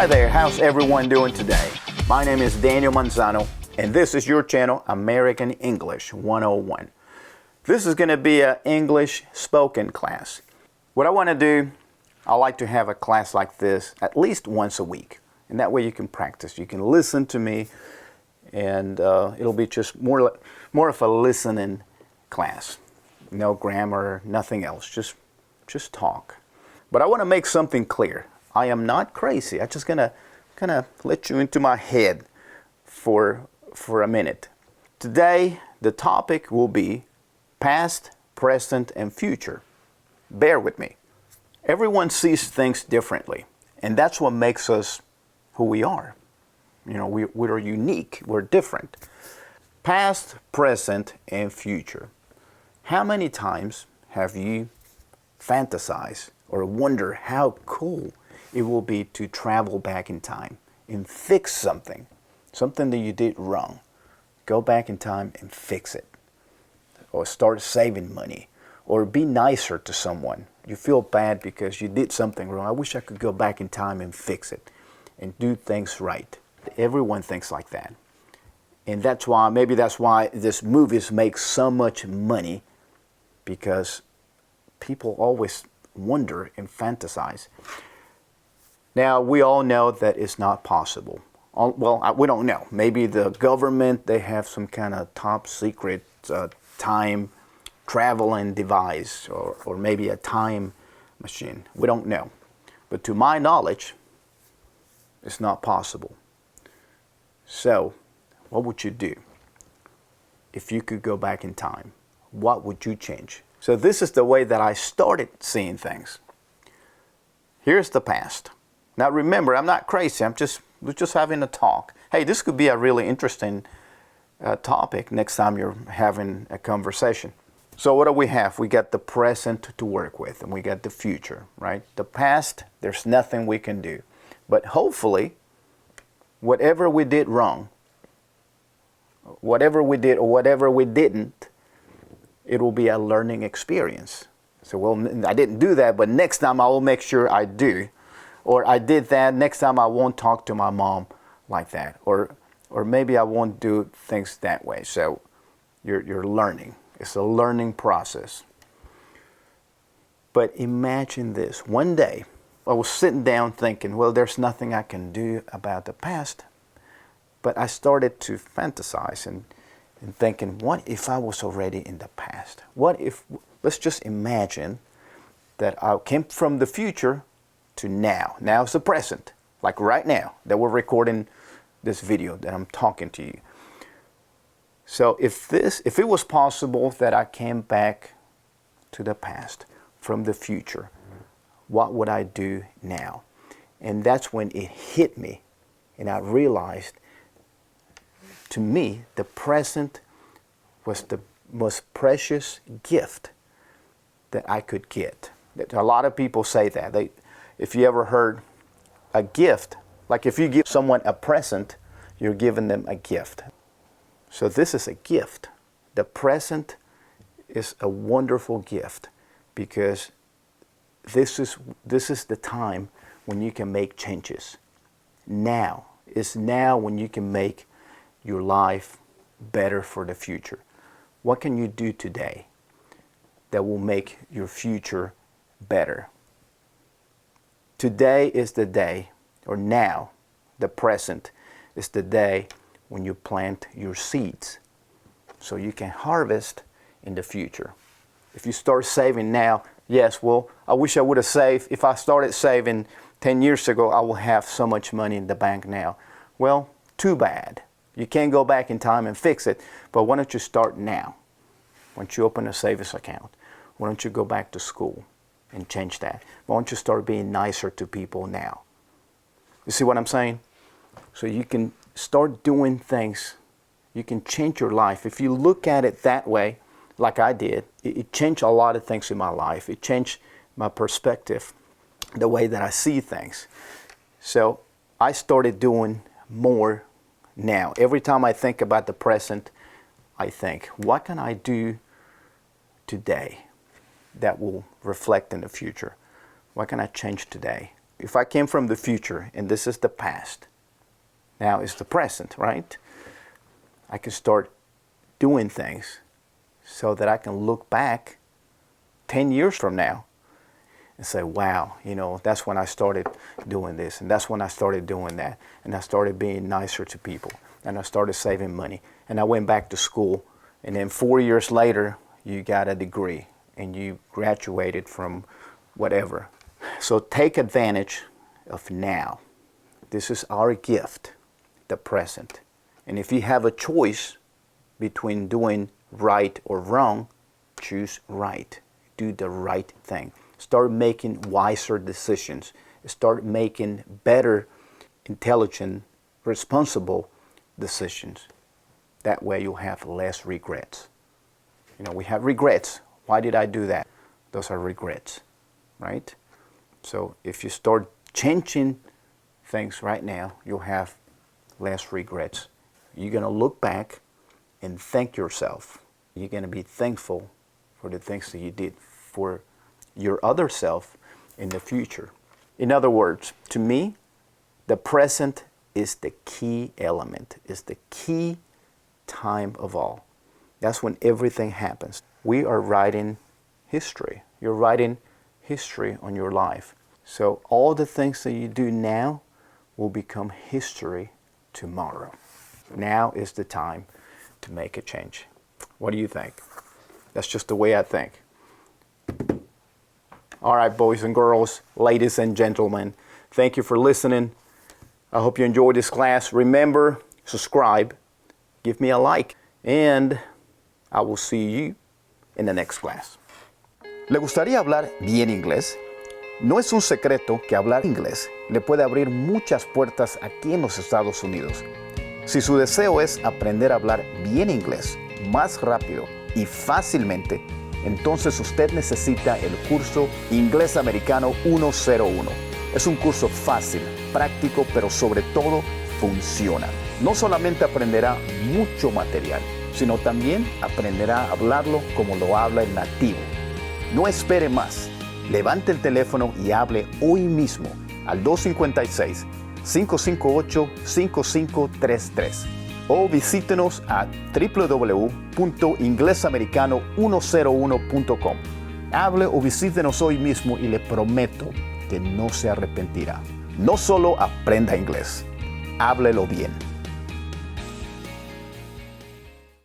Hi there, how's everyone doing today? My name is Daniel Manzano, and this is your channel, American English 101. This is going to be an English spoken class. What I want to do, I like to have a class like this at least once a week. And that way you can practice. You can listen to me, and it'll be just more of a listening class. No grammar, nothing else, just talk. But I want to make something clear. I am not crazy. I'm just gonna kind of let you into my head for a minute. Today, the topic will be past, present, and future. Bear with me. Everyone sees things differently, and that's what makes us who we are. You know, we're unique. We're different. Past, present, and future. How many times have you fantasized or wonder how cool it will be to travel back in time and fix something that you did wrong? Go back in time and fix it. Or start saving money. Or be nicer to someone. You feel bad because you did something wrong. I wish I could go back in time and fix it and do things right. Everyone thinks like that. And maybe that's why this movies make so much money, because people always wonder and fantasize. Now, we all know that it's not possible. Well, we don't know. Maybe the government, they have some kind of top secret time traveling device, or maybe a time machine. We don't know. But to my knowledge, it's not possible. So, what would you do if you could go back in time? What would you change? So this is the way that I started seeing things. Here's the past. Now remember, I'm not crazy. We're just having a talk. Hey, this could be a really interesting topic next time you're having a conversation. So what do we have? We got the present to work with, and we got the future, right? The past, there's nothing we can do. But hopefully, whatever we did wrong, whatever we did or whatever we didn't, it will be a learning experience. So, well, I didn't do that, but next time I will make sure I do. Or I did that, next time I won't talk to my mom like that. Or maybe I won't do things that way. So you're learning. It's a learning process. But imagine this. One day, I was sitting down thinking, well, there's nothing I can do about the past. But I started to fantasize and thinking, what if I was already in the past? What if, let's just imagine that I came from the future to now. Now it's the present, like right now that we're recording this video that I'm talking to you. So if it was possible that I came back to the past from the future, what would I do now? And that's when it hit me, and I realized, to me, the present was the most precious gift that I could get. A lot of people say that. If you ever heard a gift, like if you give someone a present, you're giving them a gift. So this is a gift. The present is a wonderful gift, because this is the time when you can make changes. Now is now when you can make your life better for the future. What can you do today that will make your future better? Today is the day, or now, the present, is the day when you plant your seeds, so you can harvest in the future. If you start saving now, yes, well, I wish I would have saved. If I started saving 10 years ago, I will have so much money in the bank now. Well, too bad. You can't go back in time and fix it, but why don't you start now? Why don't you open a savings account? Why don't you go back to school and change that? Why don't you start being nicer to people now? You see what I'm saying? So you can start doing things. You can change your life. If you look at it that way, like I did, it changed a lot of things in my life. It changed my perspective, the way that I see things. So I started doing more now. Every time I think about the present, I think, what can I do today that will reflect in the future? What can I change today? if I came from the future and this is the past, now it's the present, right? I can start doing things so that I can look back 10 years from now and say, wow, that's when I started doing this, and that's when I started doing that, and I started being nicer to people, and I started saving money, and I went back to school, and then 4 years later, you got a degree, and you graduated from whatever. So take advantage of now. This is our gift, the present. And if you have a choice between doing right or wrong, choose right. Do the right thing. Start making wiser decisions. Start making better, intelligent, responsible decisions. That way you'll have less regrets. We have regrets. Why did I do that? Those are regrets, right? So if you start changing things right now, you'll have less regrets. You're going to look back and thank yourself. You're going to be thankful for the things that you did for your other self in the future. In other words, to me, the present is the key element, is the key time of all. That's when everything happens. We are writing history. You're writing history on your life. So all the things that you do now will become history tomorrow. Now is the time to make a change. What do you think? That's just the way I think. All right, boys and girls, ladies and gentlemen, thank you for listening. I hope you enjoyed this class. Remember, subscribe, give me a like, and I will see you in the next class. ¿Le gustaría hablar bien inglés? No es un secreto que hablar inglés le puede abrir muchas puertas aquí en los Estados Unidos. Si su deseo es aprender a hablar bien inglés más rápido y fácilmente, entonces usted necesita el curso Inglés Americano 101. Es un curso fácil, práctico, pero sobre todo funciona. No solamente aprenderá mucho material, sino también aprenderá a hablarlo como lo habla el nativo. No espere más. Levante el teléfono y hable hoy mismo al 256-558-5533 o visítenos a www.inglesamericano101.com. Hable o visítenos hoy mismo y le prometo que no se arrepentirá. No solo aprenda inglés, háblelo bien.